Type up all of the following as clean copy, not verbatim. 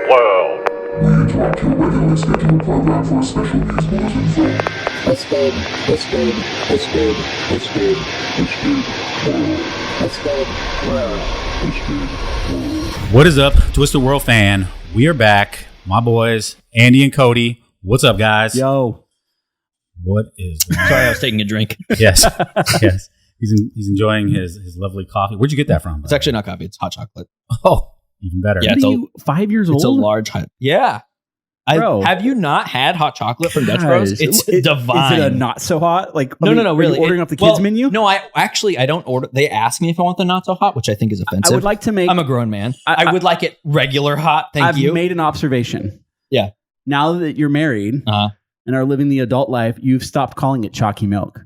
World. We interrupt your regularly scheduled program for a special news bulletin from Twisted World. What is up, Twisted World fan? We are back. My boys, Andy and Cody. What's up, guys? Yo. What is that? Sorry, I was taking a drink. Yes. Yes. He's enjoying his lovely coffee. Where'd you get that from? It's actually not coffee. It's hot chocolate. Oh, even better. Yeah, What are you, 5 years old? It's a large hot. Yeah. Bro. Have you not had hot chocolate from Dutch Bros? Guys, It's Is divine. it a not so hot? Like No, really. Are you ordering off the kids menu? No, I don't order. They ask me if I want the not so hot, which I think is offensive. I would like to make. I'm a grown man. I- I would like it regular hot. Thank I've you. made an observation. Yeah. Now that you're married Uh-huh. and are living the adult life, you've stopped calling it chalky milk.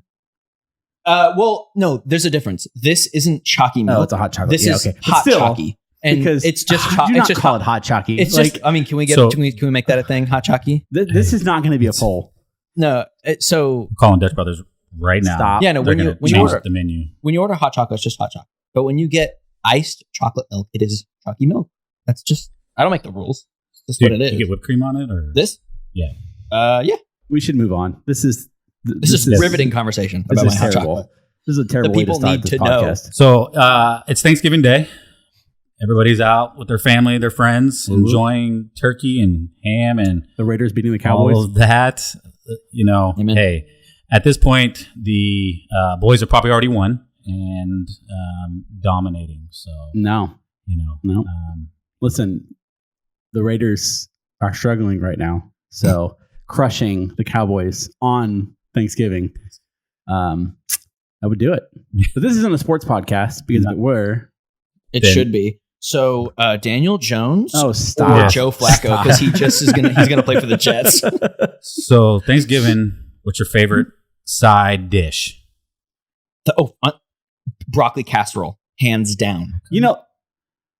Well, no, there's a difference. This isn't chalky milk. Oh, it's a hot chocolate. This Yeah, is okay. But hot still, chalky. And because it's just do it's not just call it hot chalky. It's like, just. I mean, can we get? So- can we make that a thing? Hot chalky? this is not going to be a poll. No. So I'm calling Dutch Brothers right now. Stop. yeah, no. They're When going you to change order the menu. when you order hot chocolate, it's just hot chocolate. But when you get iced chocolate milk, it is chalky milk. That's just. I don't make the rules. That's Do what it is. you get whipped cream on it? Or? This? Yeah. Yeah. We should move on. This is Riveting conversation This about is my hot terrible. chocolate. This is a terrible The way to people start need this to know. podcast. So it's Thanksgiving Day. Everybody's out with their family, their friends, Woo-woo. enjoying turkey and ham and The Raiders beating the all Cowboys. of that. Amen. Hey, at this point, the boys have probably already won and dominating. So, No. No. Listen, the Raiders are struggling right now. So crushing the Cowboys on Thanksgiving. I would do it. But this isn't a sports podcast because if it were. It Then- should be. So Daniel Jones Oh, or stop. Yes. Joe Flacco because he just is he's gonna play for the Jets. so Thanksgiving, what's your favorite side dish? Broccoli casserole, hands down. You know,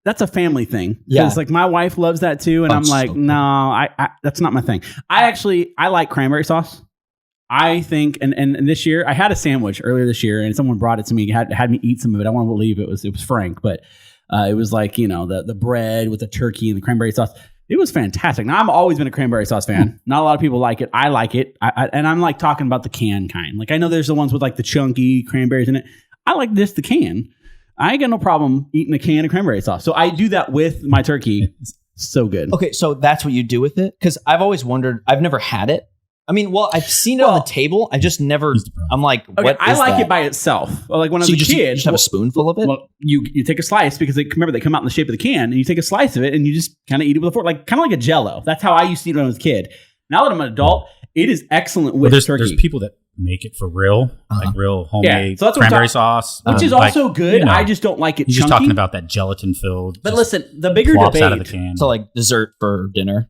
that's a family thing. Yeah. Because like my wife loves that too. And Oh, I'm like, so no, I that's not my thing. I like cranberry sauce. I think, and this year, I had a sandwich earlier this year and someone brought it to me, had me eat some of it. I want to believe it was Frank, but it was like, the bread with the turkey and the cranberry sauce. It was fantastic. Now, I've always been a cranberry sauce fan. Not a lot of people like it. I like it. And I'm like talking about the can kind. Like I know there's the ones with like the chunky cranberries in it. I like the can. I ain't got no problem eating a can of cranberry sauce. So I do that with my turkey. So good. Okay, so that's what you do with it? Because I've always wondered. I've never had it. I mean, I've seen it on the table. I just never. I'm like, Okay, what? I is like that? it by itself. Like when I was So a you kid, just have a spoonful of it. well, you take a slice because remember they come out in the shape of the can, and you take a slice of it and you just kind of eat it with a fork, like kind of like a Jello. That's how I used to eat it when I was a kid. Now that I'm an adult, it is excellent with There's turkey, people that make it for real, like real homemade So that's what I'm cranberry talking- sauce, which is like, also good. you know, I just don't like it He's chunky. just talking about that gelatin filled. But listen, the bigger flops debate. out of the can. So like dessert for dinner.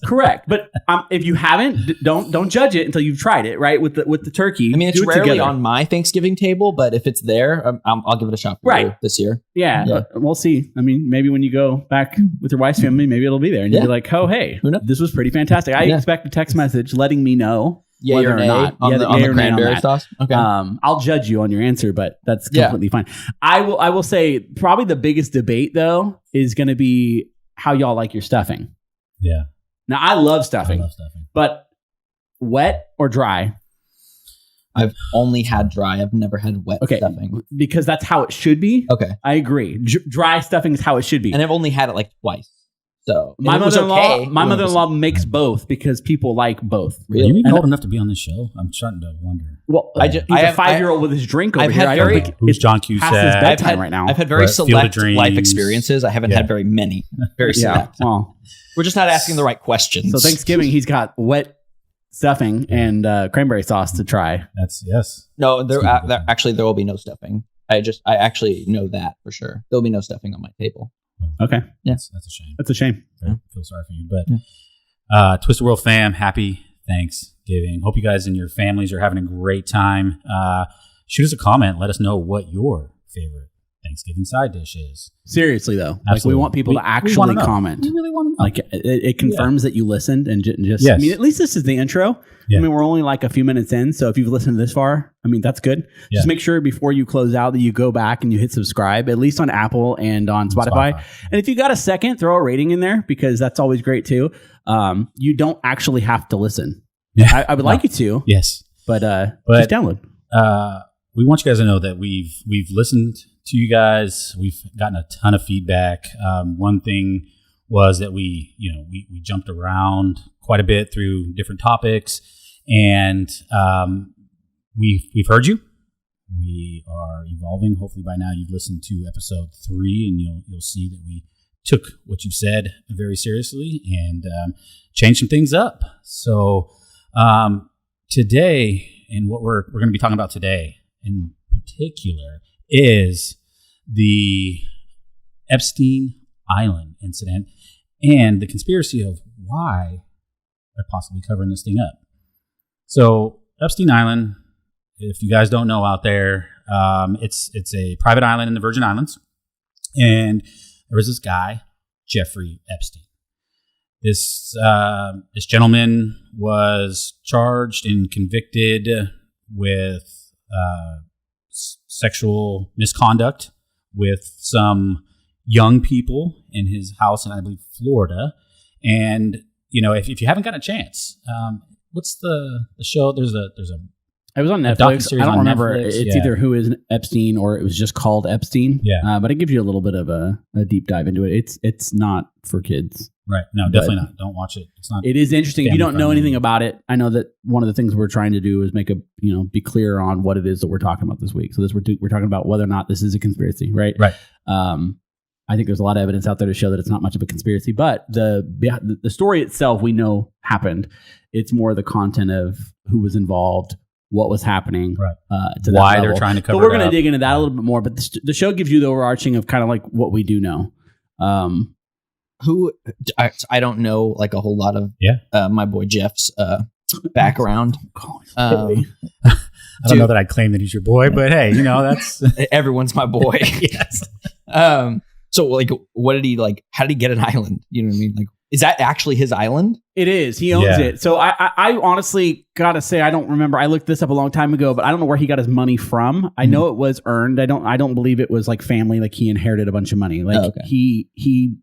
Correct, but if you haven't, don't judge it until you've tried it. Right with the turkey. I mean, it's Do it rarely together. on my Thanksgiving table, but if it's there, I'll give it a shot for Right. you this year. Yeah, Yeah. we'll see. I mean, maybe when you go back with your wife's family, maybe it'll be there, and you'll Yeah. be like, "Oh, hey, Who knows? this was pretty fantastic." I Yeah. expect a text message letting me know Yay whether or or nay not on Yeah, the, yay on the or nay on cranberry that. sauce. Okay. I'll judge you on your answer, but that's Yeah. completely fine. I will say probably the biggest debate though is going to be how y'all like your stuffing. yeah, Now I love I stuffing, love stuffing. but wet or dry? I've only had dry. I've never had wet Okay, stuffing. because that's how it should be. Okay. I agree. Dry stuffing is how it should be. And I've only had it like twice. So My and it was mother-in-law, okay my when it was- mother-in-law makes both because people like both. Are you Really? even old enough to be on this show? I'm starting to wonder. Well, I he's a 5-year-old with his drink over I've here. had I don't very- think Who's it's John past his Cusack? bedtime right now. I've had very Right, Field of select Dreams. life experiences. I haven't Yeah. had very many. Very Yeah. select. Well, We're just not asking the right questions. so Thanksgiving, he's got wet stuffing and cranberry sauce to try. That's yes. No, It's good. actually there will be no stuffing. I actually know that for sure. There'll be no stuffing on my table. Okay, That's a shame. that's a shame. I feel sorry for you, but Twisted World fam, happy Thanksgiving. Hope you guys and your families are having a great time. Shoot us a comment. Let us know what your favorite Thanksgiving side dish is. Seriously though, like we Absolutely. want people to We actually wanna know. comment. We really want to know. Like it confirms that you listened and just. Yes. I mean, at least this is the intro. Yeah. I mean, we're only like a few minutes in, so if you've listened this far, I mean, that's good. Yeah. Just make sure before you close out that you go back and you hit subscribe, at least on Apple and on Spotify. And if you got a second, throw a rating in there because that's always great too. You don't actually have to listen. Yeah. I would like you to. Yes. But just download. We want you guys to know that we've listened to you guys. We've gotten a ton of feedback. One thing was that we jumped around quite a bit through different topics, and we've heard you. We are evolving. Hopefully by now you've listened to episode 3, and you'll see that we took what you said very seriously and changed some things up. So today, and what we're going to be talking about today in particular is the Epstein Island incident and the conspiracy of why they're possibly covering this thing up. So Epstein Island, if you guys don't know out there, it's a private island in the Virgin Islands, and there was this guy, Jeffrey Epstein. This gentleman was charged and convicted with sexual misconduct with some young people in his house in, I believe, Florida. And if you haven't gotten a chance, what's the show? There's a It was on Netflix. docuseries I don't on remember. Netflix, It's yeah. either Who is Epstein or it was just called Epstein. Yeah. But it gives you a little bit of a deep dive into it. It's not for kids. right. No, definitely not. Don't watch it. It's not. It is interesting. If you don't know family-friendly. anything about it, I know that one of the things we're trying to do is be clear on what it is that we're talking about this week. So we're talking about whether or not this is a conspiracy, right? Right. I think there's a lot of evidence out there to show that it's not much of a conspiracy, but the story itself we know happened. It's more the content of who was involved, what was happening, Right. To that Why they're level. trying to cover So we're it going to up. dig into that a little bit more, but the show gives you the overarching of kind of like what we do know. Who I don't know like a whole lot of my boy Jeff's background. I don't know that I'd claim that he's your boy, but hey, that's Everyone's my boy. yes. So like, what did he like? How did he get an island? You know what I mean? Like, is that actually his island? It is. He owns Yeah. it. So I honestly gotta say I don't remember. I looked this up a long time ago, but I don't know where he got his money from. I know it was earned. I don't believe it was like family. Like he inherited a bunch of money. Like he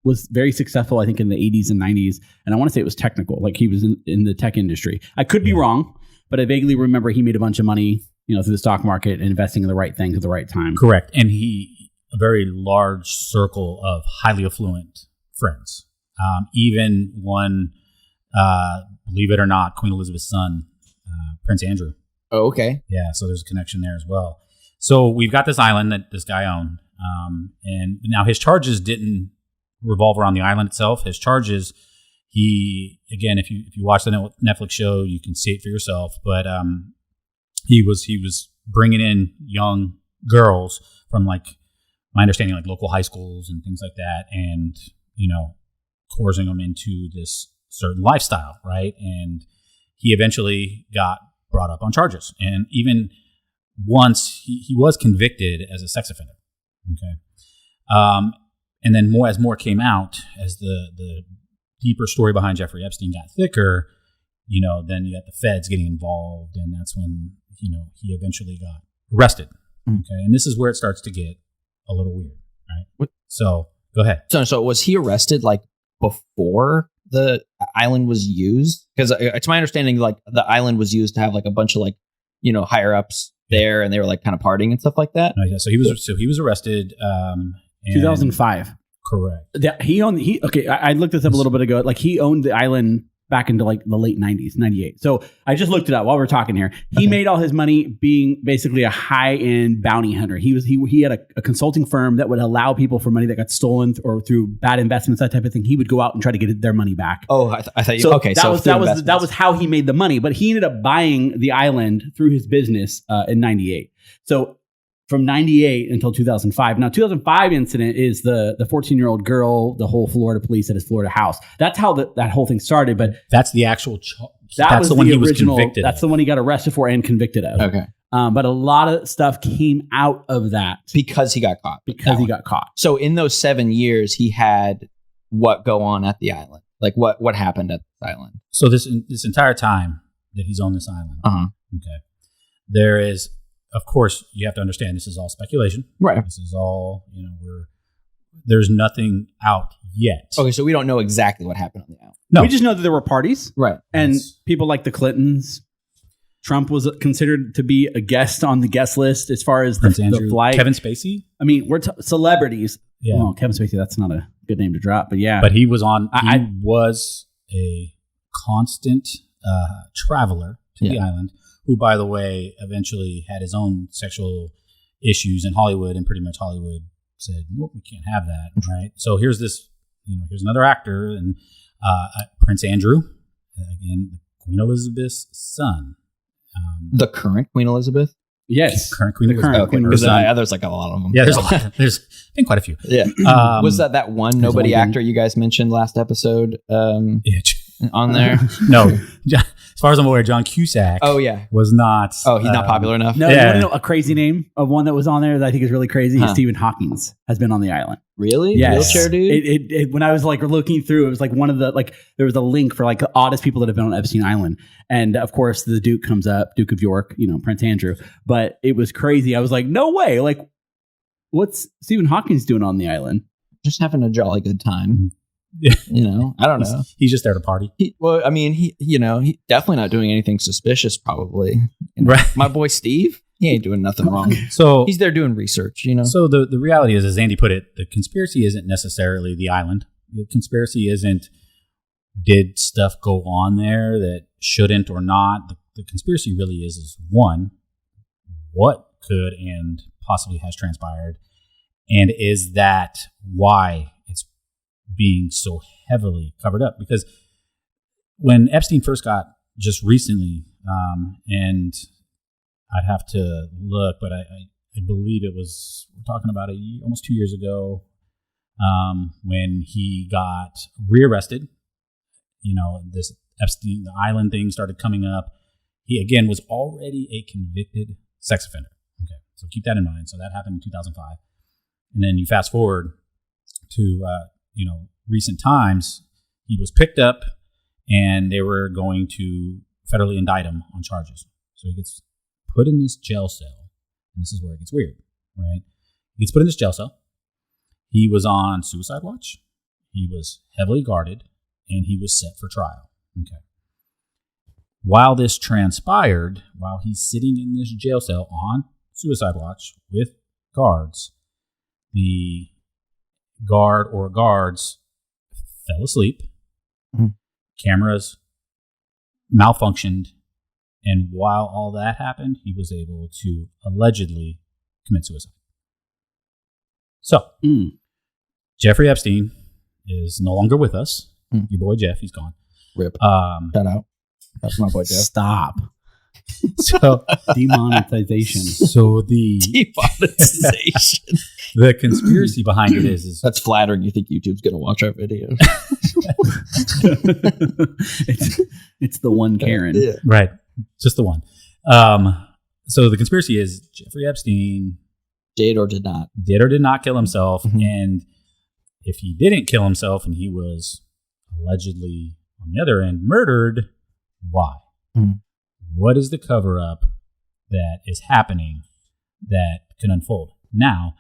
was very successful. I think in the 80s and 90s, and I want to say it was technical. Like he was in the tech industry. I could be wrong, but I vaguely remember he made a bunch of money, through the stock market and investing in the right things at the right time. Correct. And a very large circle of highly affluent friends. Even one, believe it or not, Queen Elizabeth's son, Prince Andrew. Oh, okay. Yeah, so there's a connection there as well. So we've got this island that this guy owned. And now his charges didn't revolve around the island itself. His charges, if you watch the Netflix show, you can see it for yourself. But he was bringing in young girls from, like, my understanding, like local high schools and things like that, and coercing them into this certain lifestyle, right? And he eventually got brought up on charges, and even once he was convicted as a sex offender. Okay, and then as more came out, as the deeper story behind Jeffrey Epstein got thicker, then you got the feds getting involved, and that's when he eventually got arrested. Okay, and this is where it starts to get a little weird, right? So go ahead. So was he arrested like before the island was used? Because it's my understanding, like the island was used to have like a bunch of like higher ups there, and they were like kind of partying and stuff like that. No, yeah, so he was arrested. 2005. Correct. Yeah, I looked this up a little bit ago. Like he owned the island back into like the late 90s, 98. So I just looked it up while we're talking here. He made all his money being basically a high-end bounty hunter. He had a consulting firm that would allow people for money that got stolen or through bad investments, that type of thing. He would go out and try to get their money back. Oh, I thought you. So Okay, that was how he made the money. But he ended up buying the island through his business in 98. So from 98 until 2005. Now, 2005 incident is the 14-year-old girl, the whole Florida police at his Florida house. That's how that whole thing started. But that's the actual. that's the one he was original. convicted. That's the one he got arrested for and convicted of. Okay. But a lot of stuff came out of that because he got caught. he got caught. So in those 7 years, he had what go on at the island? Like what happened at the island? So this entire time that he's on this island, okay, there is, of course, you have to understand this is all speculation. Right. This is all, there's nothing out yet. Okay, so we don't know exactly what happened on the island. No. We just know that there were parties. Right. And Yes. people like the Clintons. Trump was considered to be a guest on the guest list as far as Prince the Andrew, flight. Kevin Spacey. I mean, we're celebrities. Yeah. Well, Kevin Spacey, that's not a good name to drop, but yeah. But he was on. He I- was a constant traveler to the island, who, by the way, eventually had his own sexual issues in Hollywood, and pretty much Hollywood said, "Nope, we can't have that." Right. So here's this. Here's another actor, and Prince Andrew, again, Queen Elizabeth's son. The current Queen Elizabeth? Yes. Current Queen Elizabeth. current Queen Her Elizabeth. son. There's like a lot of them. Yeah, there's a lot. There's been quite a few. Yeah. Was that one nobody one actor you guys mentioned last episode Yeah. on there? No, as far as I'm aware, John Cusack. Oh, yeah. was not. Oh, he's not popular enough? No, Yeah. you want to know a crazy name of one that was on there that I think is really crazy? Huh. Stephen Hawking's has been on the island. Really? Yes. Wheelchair dude? It when I was like looking through, it was like one of the there was a link for like the oddest people that have been on Epstein Island, and of course the Duke comes up, Duke of York, Prince Andrew. But it was crazy. I was like, no way! Like, what's Stephen Hawking's doing on the island? Just having a jolly good time. Yeah. I don't know. He's just there to party. He definitely not doing anything suspicious, probably. Right. My boy Steve, he ain't doing nothing wrong. So He's there doing research, So the reality is, as Andy put it, the conspiracy isn't necessarily the island. The conspiracy isn't did stuff go on there that shouldn't or not. The conspiracy really is one, what could and possibly has transpired, and is that why it's being so heavily covered up? Because when Epstein first got just recently, and I'd have to look, but I believe it was, we're talking about almost 2 years ago, when he got rearrested. This Epstein, the island thing started coming up. He, again, was already a convicted sex offender. Okay, so keep that in mind. So that happened in 2005. And then you fast forward to, recent times, he was picked up and they were going to federally indict him on charges. So he gets put in this jail cell. And this is where it gets weird, right? He gets put in this jail cell. He was on suicide watch. He was heavily guarded, and he was set for trial. Okay. While this transpired, while he's sitting in this jail cell on suicide watch with guards, the guard or guards fell asleep. Mm-hmm. Cameras malfunctioned. And while all that happened, he was able to allegedly commit suicide. So, Jeffrey Epstein is no longer with us. Your boy Jeff, he's gone. Rip. Shout out. That's my boy Jeff. Stop. So Demonetization. So the Demonetization. the conspiracy behind it is That's flattering. You think YouTube's going to watch our videos? it's the one Karen. Yeah. right, just the one. So the conspiracy is Jeffrey Epstein Did or did not. did or did not kill himself, Mhm. and if he didn't kill himself and he was allegedly on the other end murdered, why? Mhm. What is the cover up that is happening that can unfold? Now,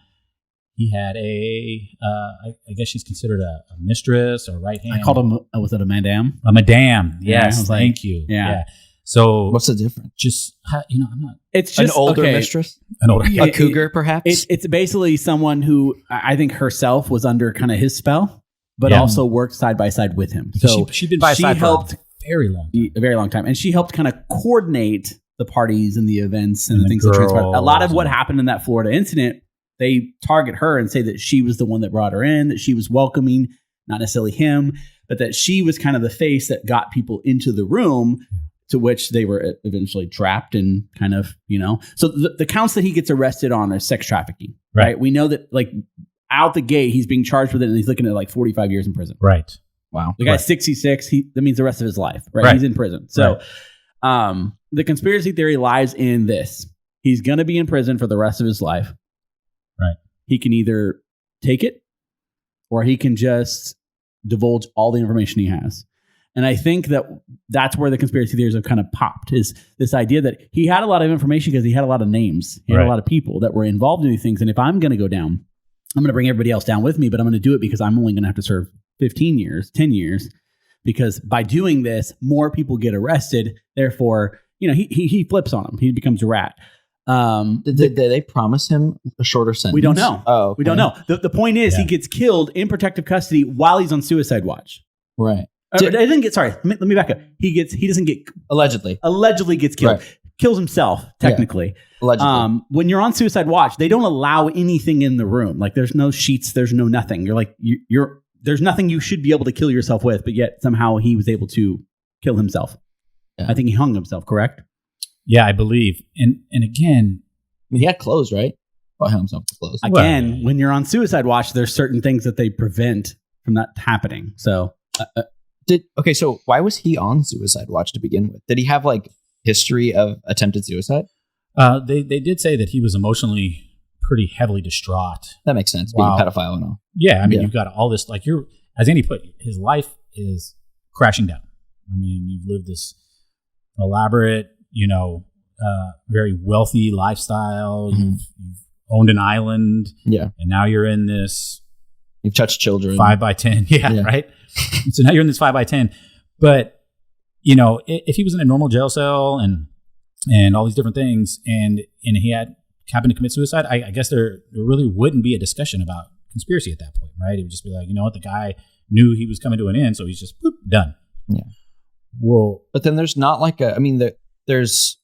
he had I guess she's considered a mistress or right hand. I called him. Was it a madame? a madame. Yeah, I Yes, was like, thank you. yeah. So What's the difference? just I'm not It's An just older okay, mistress? an older. Yeah. A cougar, perhaps? It's basically someone who I think herself was under kind of his spell, but Yeah. also worked side by side with him. Because So she'd been by his she side helped for a very long time. a very long time, and she helped kind of coordinate the parties and the events and And the the things that transpired. A lot of girls what and- happened in that Florida incident, they target her and say that she was the one that brought her in, that she was welcoming, not necessarily him, but that she was kind of the face that got people into the room, to which they were eventually trapped and kind of, So the counts that he gets arrested on are sex trafficking, right? Right. We know that like out the gate, he's being charged with it and he's looking at like 45 years in prison. Right. Wow. The guy's Right. 66. That means the rest of his life, right? Right. He's in prison. So the conspiracy theory lies in this. He's going to be in prison for the rest of his life. Right. He can either take it or he can just divulge all the information he has. And I think that that's where the conspiracy theories have kind of popped, is this idea that he had a lot of information because he had a lot of names. He had a lot of people that were involved in these things. And if I'm going to go down, I'm going to bring everybody else down with me, but I'm going to do it because I'm only going to have to serve 15 years, 10 years, because by doing this, more people get arrested. Therefore, he flips on them. He becomes a rat. Did they promise him a shorter sentence? We don't know. Oh, okay. We don't know. The point is, he gets killed in protective custody while he's on suicide watch. Right. Let me back up. He doesn't get allegedly gets killed. Right. Kills himself, technically. Yeah. Allegedly. When you're on suicide watch, they don't allow anything in the room. Like there's no sheets, there's no nothing. You're like there's nothing you should be able to kill yourself with, but yet somehow he was able to kill himself. Yeah. I think he hung himself, correct? Yeah, I believe. And again, he had clothes, right? Oh, hung himself with clothes. Again, when you're on suicide watch, there's certain things that they prevent from that happening. So so why was he on suicide watch to begin with? Did he have like history of attempted suicide? They did say that he was emotionally pretty heavily distraught. That makes sense. Being a pedophile and all. Yeah, I mean, you've got all this, like as Andy put, his life is crashing down. I mean, you've lived this elaborate, very wealthy lifestyle. Mm-hmm. You've owned an island. Yeah. And now you're in this. You've touched children. 5x10. Yeah. Right. So now you're in this 5x10. But, if he was in a normal jail cell and all these different things and he happened to commit suicide, I guess there really wouldn't be a discussion about conspiracy at that point, right? It would just be like, the guy knew he was coming to an end, so he's just done. Yeah. Well, but then there's not like there's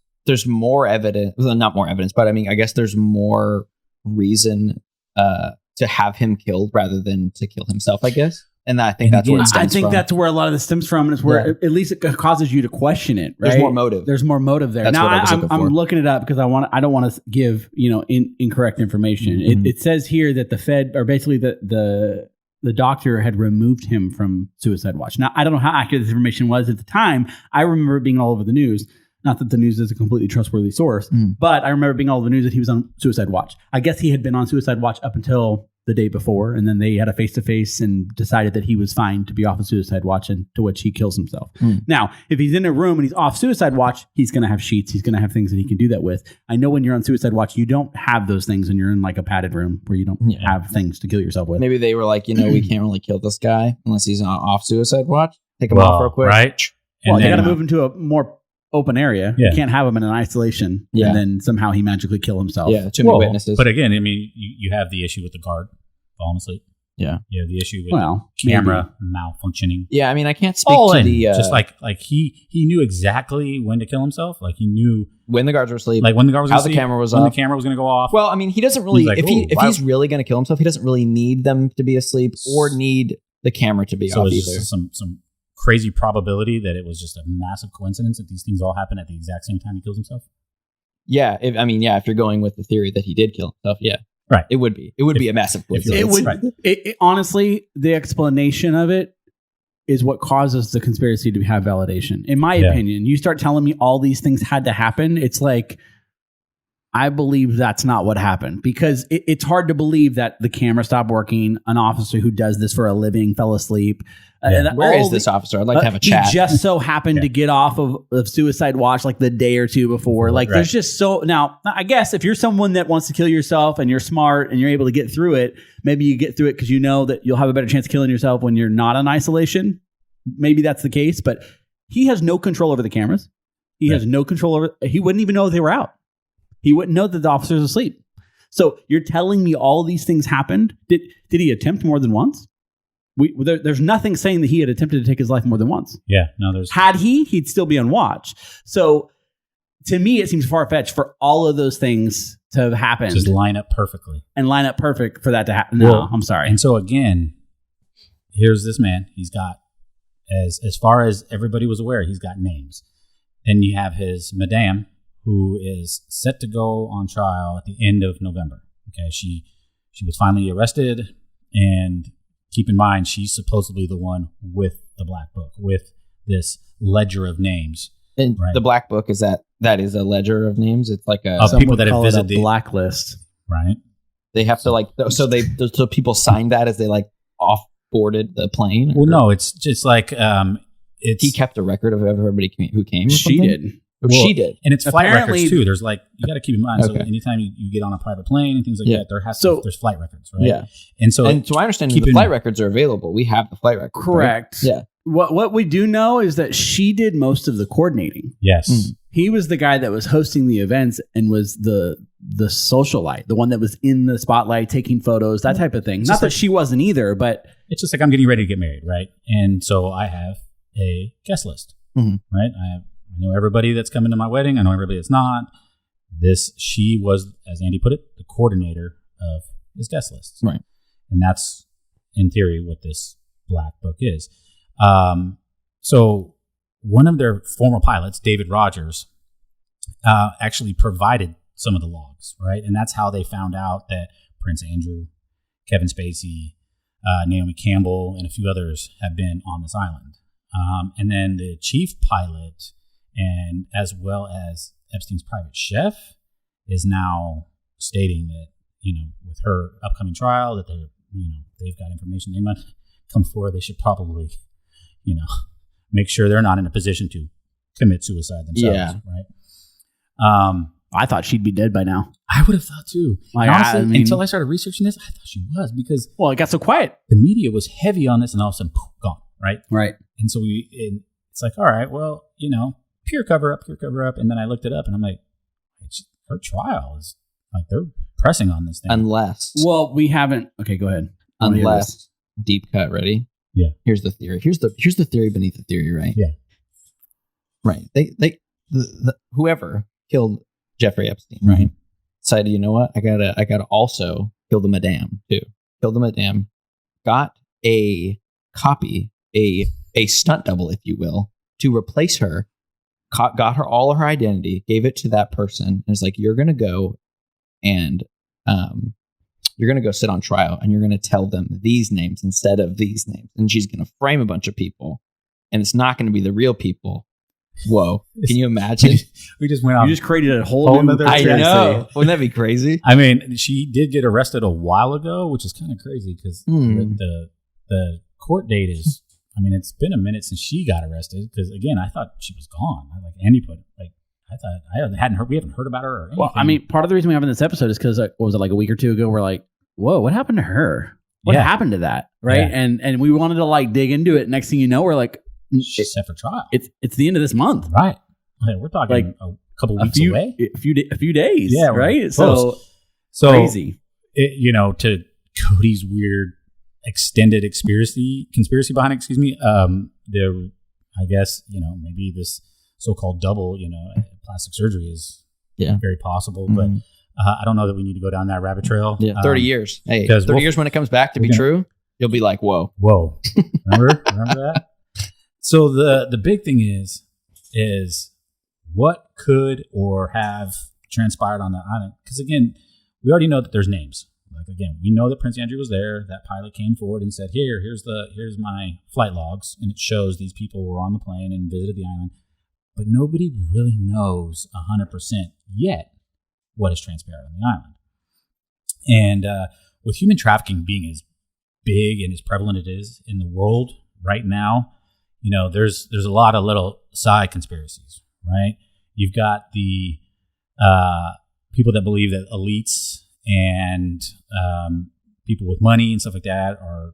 more evidence, well, not more evidence, but I guess there's more reason to have him killed rather than to kill himself, I guess. And I think that's where it stems from. That's where a lot of this stems from, and it's where at least it causes you to question it. Right? There's more motive. There. That's now I'm looking it up because I don't want to give incorrect information. Mm-hmm. It says here that the Fed, or basically the doctor, had removed him from suicide watch. Now I don't know how accurate this information was at the time. I remember it being all over the news. Not that the news is a completely trustworthy source, but I remember being all over the news that he was on suicide watch. I guess he had been on suicide watch up until the day before, and then they had a face-to-face and decided that he was fine to be off of suicide watch, and to which he kills himself. Now, if he's in a room and he's off suicide watch, he's going to have sheets. He's going to have things that he can do that with. I know when you're on suicide watch, you don't have those things, and you're in like a padded room where you don't have things to kill yourself with. Maybe they were like, we can't really kill this guy unless he's off suicide watch. Take him off real quick. Right. Well, you got to move him to a more open area. You can't have him in an isolation and then somehow he magically kill himself. Yeah, too many witnesses. But again, I mean, you have the issue with the guard falling asleep. Yeah. You have the issue with camera malfunctioning. Yeah, I mean, I can't speak to the... just like he knew exactly when to kill himself. Like he knew... When the guards were asleep. Like when the guard was asleep. How the camera was when off. the camera was going to go off. Well, I mean, he doesn't really... If he's really going to kill himself, he doesn't really need them to be asleep or need the camera to be off it's either. Just some crazy probability that it was just a massive coincidence that these things all happened at the exact same time he kills himself. Yeah, if you're going with the theory that he did kill himself, yeah. Right. It would be a massive coincidence. Honestly, the explanation of it is what causes the conspiracy to have validation. In my opinion, you start telling me all these things had to happen, it's like, I believe that's not what happened, because it's hard to believe that the camera stopped working. An officer who does this for a living fell asleep. Where is this officer? I'd like to have a chat. He just so happened to get off of suicide watch like the day or two before. Like there's just now, I guess if you're someone that wants to kill yourself and you're smart and you're able to get through it, maybe you get through it because you know that you'll have a better chance of killing yourself when you're not in isolation. Maybe that's the case, but he has no control over the cameras. He has no control over, he wouldn't even know they were out. He wouldn't know that the officer's asleep. So you're telling me all these things happened? Did he attempt more than once? There's nothing saying that he had attempted to take his life more than once. Yeah, no, there's... Had he'd still be on watch. So to me, it seems far-fetched for all of those things to have happened. Just line up perfectly. And line up perfect for that to happen. No, I'm sorry. And so again, here's this man. He's got, as far as everybody was aware, he's got names. Then you have his madame, who is set to go on trial at the end of November. Okay, she was finally arrested, and keep in mind, she's supposedly the one with the black book, with this ledger of names. And the black book, is that that is a ledger of names. It's like a Of people that have call it a visited, blacklist. right? they have to like so people signed that as they like off-boarded the plane. Well, or- no, it's just like it's he kept a record of everybody who came. Or She something? did. Oh, she did. and it's flight Apparently- records too. There's like you got to keep in mind. So Okay. anytime you get on a private plane and things like Yeah. that, there's flight records, right? Yeah. And so And to my understanding, keep the in- flight records are available. We have the flight records. right? Correct. Yeah. What we do know is that she did most of the coordinating. yes, Mm. He was the guy that was hosting the events and was the socialite, the one that was in the spotlight taking photos, that type of thing. Not Just that like- she wasn't either, but it's just like I'm getting ready to get married, right? And so I have a guest list, Mhm. right? I know everybody that's coming to my wedding. I know everybody that's not. She was, as Andy put it, the coordinator of his guest list. Right. And that's, in theory, what this black book is. So one of their former pilots, David Rogers, actually provided some of the logs, right? And that's how they found out that Prince Andrew, Kevin Spacey, Naomi Campbell, and a few others have been on this island. And then the chief pilot, and as well as Epstein's private chef, is now stating that, with her upcoming trial, that they've got information they might come forward. They should probably, make sure they're not in a position to commit suicide themselves. Yeah. Right. I thought she'd be dead by now. I would have thought too. Like, And honestly, I mean- until I started researching this, I thought she was, because Well, it got so quiet. the media was heavy on this, and all of a sudden, poof, gone. Right. Right. And so it's like, all right, well, pure cover up. And then I looked it up, and I'm like, her trial is like, they're pressing on this thing. Unless Well, we haven't. Okay, go ahead. I wanna hear this. unless deep cut. Ready? Yeah. Here's the theory. Here's the theory beneath the theory. Right. Yeah. Right. The whoever killed Jeffrey Epstein. Right. Decided, you know what? I gotta also kill the madame too. Kill the madame. Got a copy, a stunt double, if you will, to replace her. Got her all of her identity, gave it to that person, and it's like, you're gonna go and you're gonna go sit on trial, and you're gonna tell them these names instead of these names, and she's gonna frame a bunch of people, and it's not gonna be the real people. Whoa! Can you imagine? We just went off. You just created a whole Whole new nother I track. know. Wouldn't that be crazy? I mean, she did get arrested a while ago, which is kind of crazy because the court date is. I mean, it's been a minute since she got arrested. Because again, I thought she was gone. Like Andy put it, I thought I hadn't heard. We haven't heard about her. Or anything. Well, I mean, part of the reason we have in this episode is because what was it, like a week or two ago? We're like, whoa, what happened to her? What Yeah. happened to that? Right? Yeah. And we wanted to like dig into it. Next thing you know, we're like, she's set for trial. it's the end of this month. Right. Okay, we're talking Like, a couple A weeks few, away. a few days. Yeah, we're right. close. So crazy. To Cody's weird extended conspiracy behind it, I guess, maybe this so-called double, plastic surgery is very possible, but I don't know that we need to go down that rabbit trail. Yeah, 30 years. Hey, 'cause 30 years when it comes back to be true, you'll be like, whoa. Whoa. Remember that? So the big thing is what could or have transpired on that island? Because again, we already know that there's names. Like again, we know that Prince Andrew was there. That pilot came forward and said, here's my flight logs, and it shows these people were on the plane and visited the island. But nobody really knows 100% yet what has transpired on the island. And with human trafficking being as big and as prevalent it is in the world right now, there's a lot of little side conspiracies, right? You've got the people that believe that elites and people with money and stuff like that are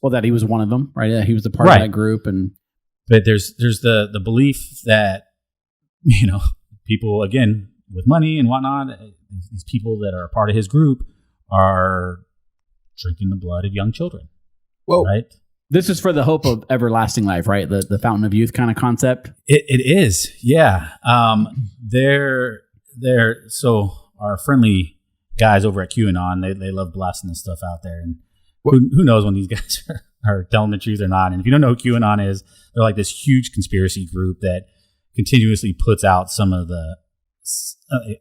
Well, that he was one of them, right? Yeah, he was a part Right. of that group, and but there's the belief that people again with money and whatnot, these people that are a part of his group are drinking the blood of young children. Whoa. Right? this is for the hope of everlasting life, right? The fountain of youth kind of concept. It is, yeah. So our friendly guys over at QAnon, they love blasting this stuff out there, and who knows when these guys are telling the truth or not. And if you don't know who QAnon is, they're like this huge conspiracy group that continuously puts out some of the.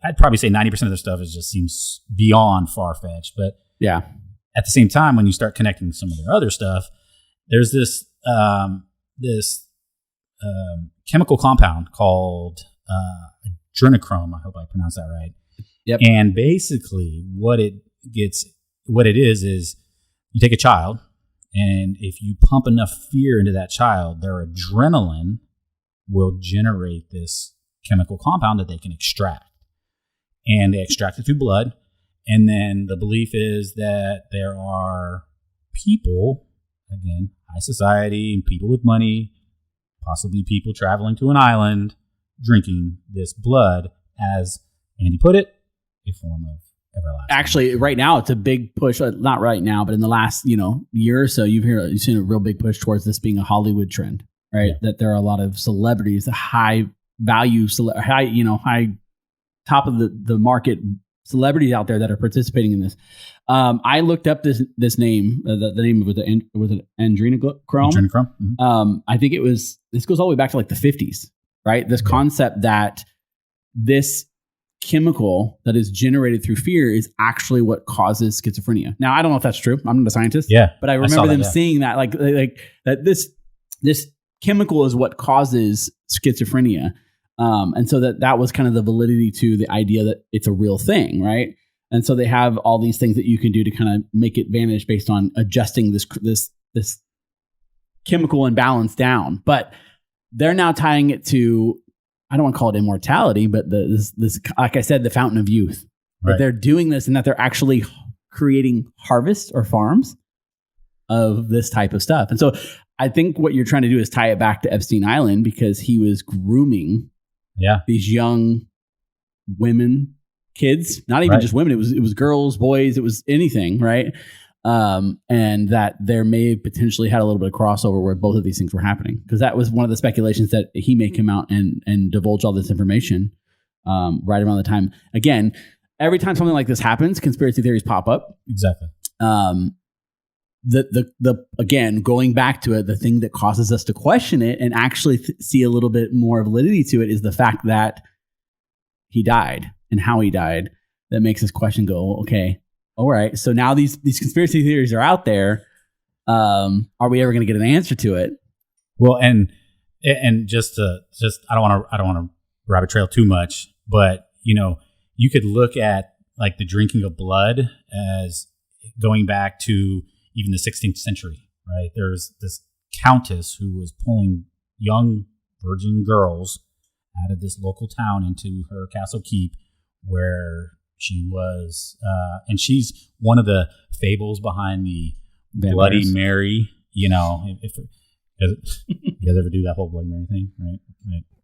I'd probably say 90% of their stuff just seems beyond far fetched, but Yeah. at the same time, when you start connecting some of their other stuff, there's this chemical compound called adrenochrome. I hope I pronounced that right. Yep. And basically, what it is you take a child, and if you pump enough fear into that child, their adrenaline will generate this chemical compound that they can extract. And they extract it through blood. And then the belief is that there are people, again, high society, and people with money, possibly people traveling to an island, drinking this blood as, Andy put it, a form of everlasting. Actually, right now it's a big push. Not right now, but in the last year or so, you've seen a real big push towards this being a Hollywood trend, right? Yeah. That there are a lot of celebrities, high value, high top of the market celebrities out there that are participating in this. I looked up this name. The name of it was it adrenochrome? Adrenochrome. Mm-hmm. I think this goes all the way back to like the 50s, right? This concept that this chemical that is generated through fear is actually what causes schizophrenia. Now, I don't know if that's true. I'm not a scientist. Yeah, but I remember them seeing that, like that this chemical is what causes schizophrenia. And so that was kind of the validity to the idea that it's a real thing, right? And so they have all these things that you can do to kind of make it vanish based on adjusting this chemical imbalance down. But they're now tying it to, I don't want to call it immortality, but this like I said, the fountain of youth. Right. That they're doing this and that they're actually creating harvests or farms of this type of stuff. And so I think what you're trying to do is tie it back to Epstein Island, because he was grooming these young women, kids, not even just women. It was girls, boys, it was anything, right? And that there may have potentially had a little bit of crossover where both of these things were happening, because that was one of the speculations that he may come out and divulge all this information right around the time. Again, every time something like this happens, conspiracy theories pop up. Exactly. Again, going back to it, the thing that causes us to question it and actually see a little bit more validity to it is the fact that he died and how he died. That makes us question, go, okay, all right. So now these conspiracy theories are out there. Are we ever going to get an answer to it? Well, and just I don't want to rabbit trail too much, but you could look at like the drinking of blood as going back to even the 16th century, right? There's this countess who was pulling young virgin girls out of this local town into her castle keep, where she was, and she's one of the fables behind the Bloody Mary. If you guys ever do that whole Bloody Mary thing, right?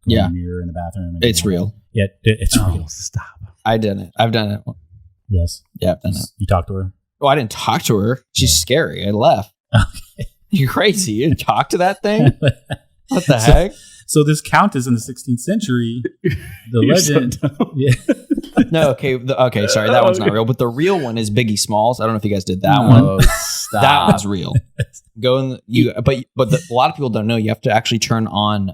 Yeah. Mirror in the bathroom. It's real. Yeah, it's real. Stop. I did it. I've done it. Yes. Yeah, I've done it. You talked to her? Well, I didn't talk to her. She's scary. I left. Okay. You're crazy. You didn't talk to that thing? What the heck? So this countess in the 16th century, the legend. So No, okay, sorry, that one's not real. But the real one is Biggie Smalls. I don't know if you guys did that one. Stop. That one's real. But a lot of people don't know. You have to actually turn on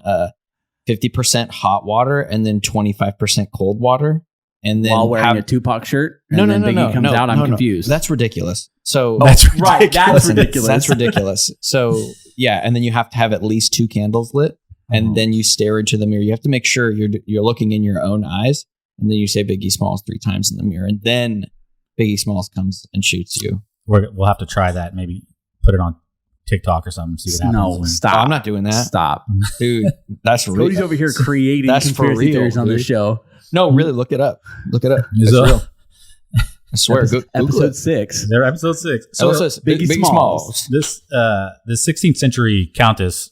50% hot water and then 25% cold water, and then while wearing a Tupac shirt. No, Biggie comes out. I'm confused. That's ridiculous. So that's right. That's ridiculous. That's ridiculous. So yeah, and then you have to have at least 2 candles lit, and then you stare into the mirror. You have to make sure you're looking in your own eyes, and then you say Biggie Smalls 3 times in the mirror, and then Biggie Smalls comes and shoots you. We'll have to try that. Maybe put it on TikTok or something. See what happens. No, stop. Oh, I'm not doing that. Stop, dude. That's real. Cody's over here creating That's conspiracy for real, theories on dude. this show. No, really, look it up. Look it up. It's real. I swear. Google Episode it. 6. They're episode 6. So Biggie Smalls. This 16th century countess,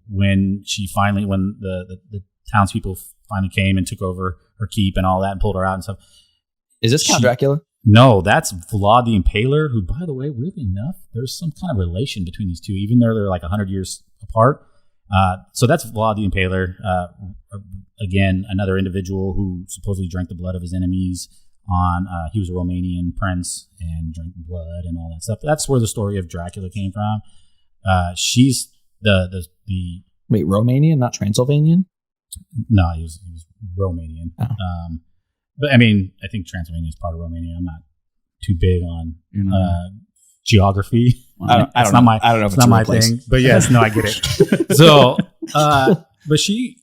when the townspeople finally came and took over her keep and all that and pulled her out and stuff. Is this Count Dracula? No, that's Vlad the Impaler, who, by the way, weirdly enough, there's some kind of relation between these two, even though they're like 100 years apart. So that's Vlad the Impaler. Again, another individual who supposedly drank the blood of his enemies. He was a Romanian prince and drank blood and all that stuff. That's where the story of Dracula came from. She's the Wait, Romanian, not Transylvanian? No, he was Romanian. Oh. But I mean, I think Transylvania is part of Romania. I'm not too big on geography. I don't know. I don't know if it's not a my real place. thing. But yes, no, I get it. So, but she,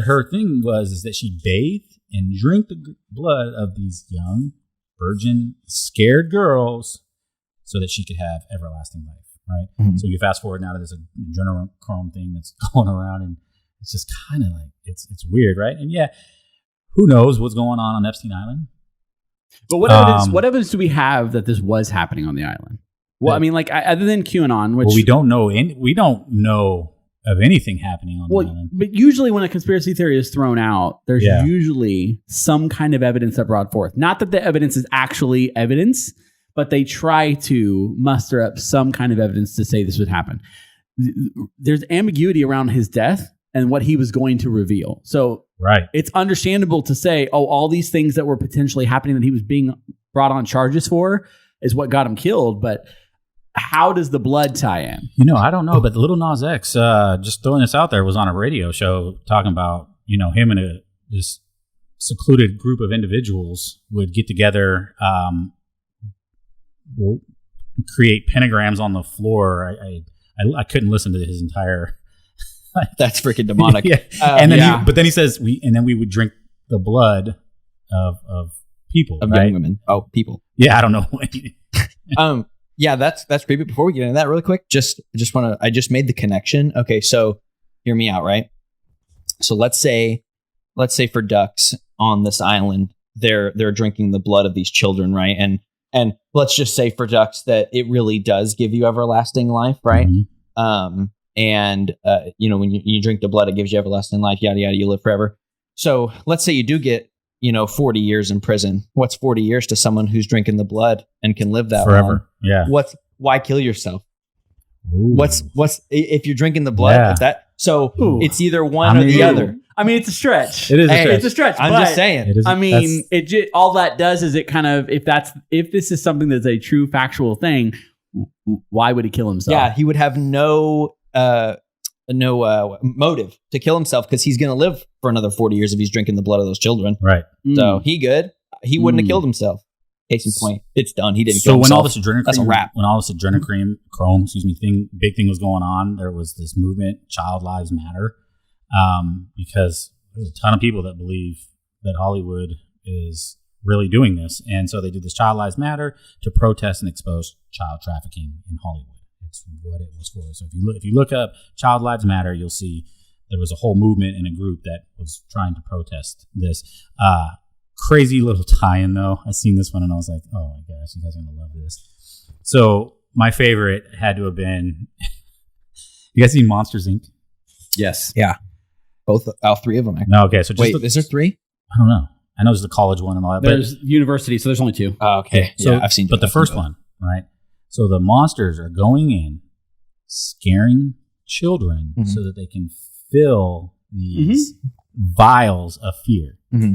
her thing is that she bathed and drank the blood of these young, virgin, scared girls so that she could have everlasting life, right? Mhm. So you fast forward now to this adrenochrome thing that's going around, and it's just kind of like, it's weird, right? And yeah, who knows what's going on Epstein Island? But what evidence do we have that this was happening on the island? Well, I mean, like other than QAnon, which we don't know of anything happening on the island. But usually when a conspiracy theory is thrown out, there's usually some kind of evidence that brought forth. Not that the evidence is actually evidence, but they try to muster up some kind of evidence to say this would happen. There's ambiguity around his death and what he was going to reveal. So it's understandable to say, oh, all these things that were potentially happening that he was being brought on charges for is what got him killed. But how does the blood tie in? I don't know, but Little Nas X, just throwing this out there, was on a radio show talking about, him and this secluded group of individuals would get together, create pentagrams on the floor. I couldn't listen to his entire. That's freaking demonic. And then but then he says we would drink the blood of people, of right? young women. Oh, people. Yeah, I don't know. Yeah, that's creepy. Before we get into that really quick, I just made the connection. Okay, so hear me out, right? So let's say for ducks on this island, they're drinking the blood of these children, right? And let's just say for ducks that it really does give you everlasting life, right? Mm-hmm. When you drink the blood, it gives you everlasting life, yada yada, you live forever. So let's say you do get 40 years in prison. What's 40 years to someone who's drinking the blood and can live that forever? long? Yeah. Why kill yourself? Ooh. What's if you're drinking the blood that? So it's either one or the other. I mean, it's a stretch. It is a stretch. It's a stretch. I'm just saying. It is, I mean, all that does is it kind of if this is something that's a true factual thing, why would he kill himself? Yeah, he would have no motive to kill himself because he's going to live for another 40 years if he's drinking the blood of those children. Right. So he wouldn't have killed himself. Case in point, it's done. He didn't. So kill when himself. all this adrenochrome, That's a wrap. When all this adrenochrome, big thing was going on, there was this movement, Child Lives Matter, because there's a ton of people that believe that Hollywood is really doing this, and so they did this Child Lives Matter to protest and expose child trafficking in Hollywood. It's what it was for. So if you look up Child Lives Matter, you'll see there was a whole movement and a group that was trying to protest this. Crazy little tie-in, though. I seen this one and I was like, oh my gosh, you guys are going to love this. So my favorite had to have been, you guys seen Monsters, Inc.? Yes. Yeah. All three of them. No, okay. So just is there three? I don't know. I know there's the college one and all that. There's university, so there's only two. Oh, okay. So, yeah, I've seen. But the first one, right? So the monsters are going in, scaring children so that they can fill these vials of fear. Mm-hmm.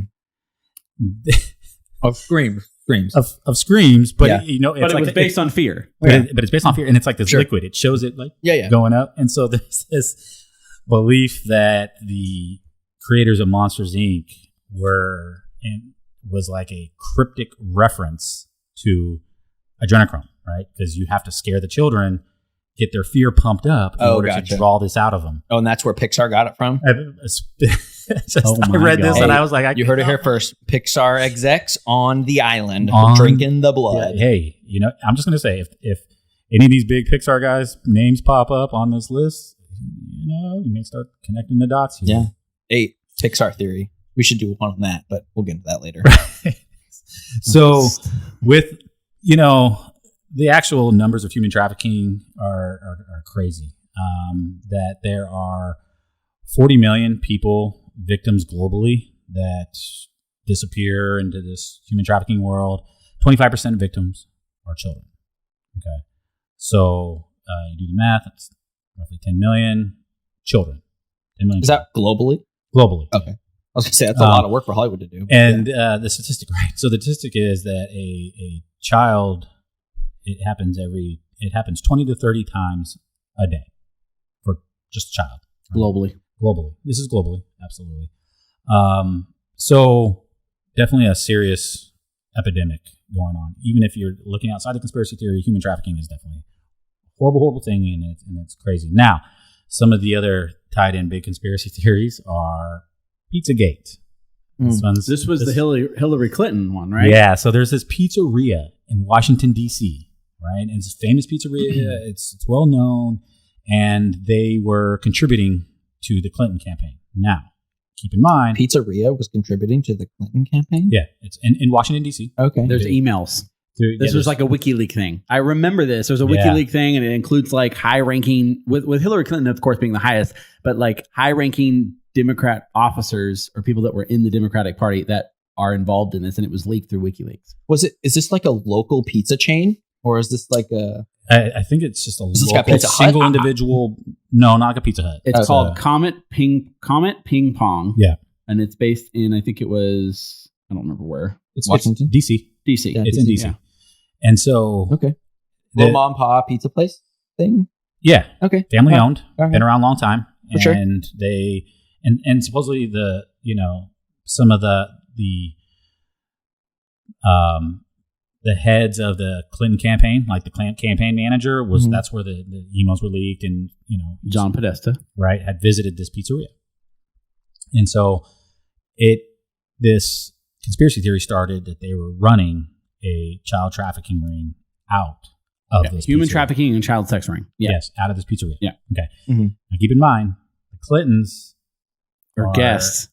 Of screams. Of screams, but but it's it was based on fear. But it's based on fear, and it's like this liquid. It shows it like going up, and so there's this belief that the creators of Monsters Inc. was like a cryptic reference to adrenochrome, right? Because you have to scare the children, get their fear pumped up in order to draw this out of them. Oh, and that's where Pixar got it from? I read this and I was like, you heard it here first. Pixar execs on the island drinking the blood. Yeah, hey, I'm just going to say, if any of these big Pixar guys' names pop up on this list, you may start connecting the dots here. Yeah. Hey, Pixar Theory. We should do one on that, but we'll get into that later. So with, the actual numbers of human trafficking are crazy. That there are 40 million victims globally that disappear into this human trafficking world. 25% of victims are children. Okay. So you do the math, it's roughly 10 million children. 10 million. Is that globally? Globally. Okay. I was going to say, that's a lot of work for Hollywood to do. And the statistic, right? So the statistic is that a child, it happens 20 to 30 times a day for just a child. Right? Globally. This is globally. Absolutely. So definitely a serious epidemic going on. Even if you're looking outside the conspiracy theory, human trafficking is definitely a horrible, horrible thing, and it's crazy. Now, some of the other tied in big conspiracy theories are Pizzagate. This was the Hillary Clinton one, right? Yeah. So there's this pizzeria in Washington, D.C., right? And it's a famous pizzeria. It's well known. And they were contributing to the Clinton campaign. Now, keep in mind, Pizzeria was contributing to the Clinton campaign? yeah, it's in Washington, D.C. Okay. There's emails. This was like a WikiLeaks thing. I remember this. There was a WikiLeaks thing, and it includes like high-ranking, with Hillary Clinton, of course, being the highest, but like high-ranking Democrat officers or people that were in the Democratic Party that are involved in this, and it was leaked through WikiLeaks. Is this like a local pizza chain, or is this like a? I think it's just a Is this got local Pizza Hut? single individual. No, not like a Pizza Hut. It's called Comet Ping Pong. Yeah, and it's based in, I think it was, I don't remember where. it's Washington? D.C. DC. Yeah, It's in D.C. Yeah. And so, Okay. Little mom and pop pizza place thing? yeah, Okay. family All right. owned, All right. been around a long time, For sure. and they and supposedly some of the heads of the Clinton campaign, like the campaign manager, was that's where the emails were leaked, and John Podesta. right, had visited this pizzeria, and so this conspiracy theory started that they were running a child trafficking ring out of this Human pizzeria. trafficking and child sex ring. Yeah. Yes, out of this pizzeria. Yeah. Okay. Mhm. Now keep in mind, the Clintons Or are guests.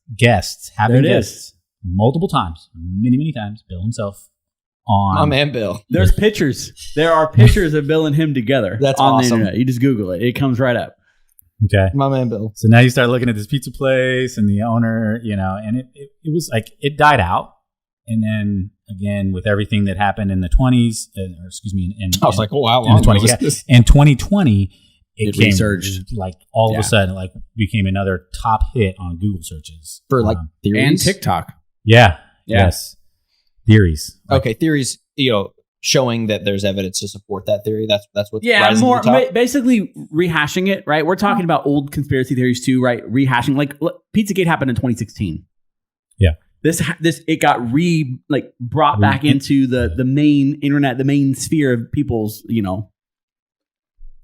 have There been it guests multiple times, many times. Bill himself on. My man Bill. There's pictures. There are pictures of Bill and him together. That's on awesome. the internet. You just Google it. It comes right up. Okay. My man Bill. So now you start looking at this pizza place and the owner, and it was like it died out. And then again, with everything that happened in the 20s, or excuse me, I was like, oh, how in long the 20s, was yeah. this? In 2020, it came resurged. like all of Yeah. a sudden, like became another top hit on Google searches For like theories? And TikTok. Yeah. Yeah. Yes. Theories. Like, Okay, theories, showing that there's evidence to support that theory. That's what's Yeah, rising more to the top. basically rehashing it, right? We're talking about old conspiracy theories too, right? Rehashing, like Pizzagate happened in 2016. Yeah. This it got brought back into the main internet, the main sphere of people's,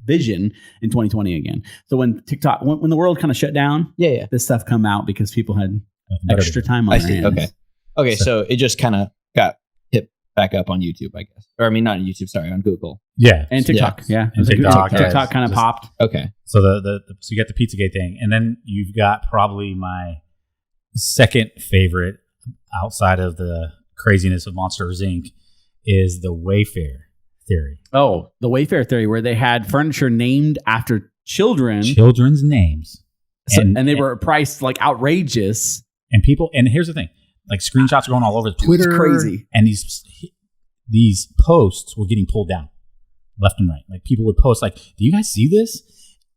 vision in 2020 again. So when TikTok, when the world kind of shut down, Yeah. this stuff come out because people had nothing better extra to do. time on I their see. hands. Okay, so it just kind of got hit back up on YouTube, I guess. Or I mean, not on YouTube, sorry, on Google. Yeah. And TikTok, yeah. And TikTok, yeah. TikTok kind of Just- popped. Okay. So so you got the Pizzagate thing, and then you've got probably my second favorite outside of the craziness of Monsters Inc. is the Wayfarer Theory. Oh, the Wayfarer Theory, where they had furniture named after children, Children's names, and they were priced like outrageous. and people. And here's the thing: like screenshots are going all over Twitter, crazy. and these posts were getting pulled down left and right. Like people would post, like, "Do you guys see this?"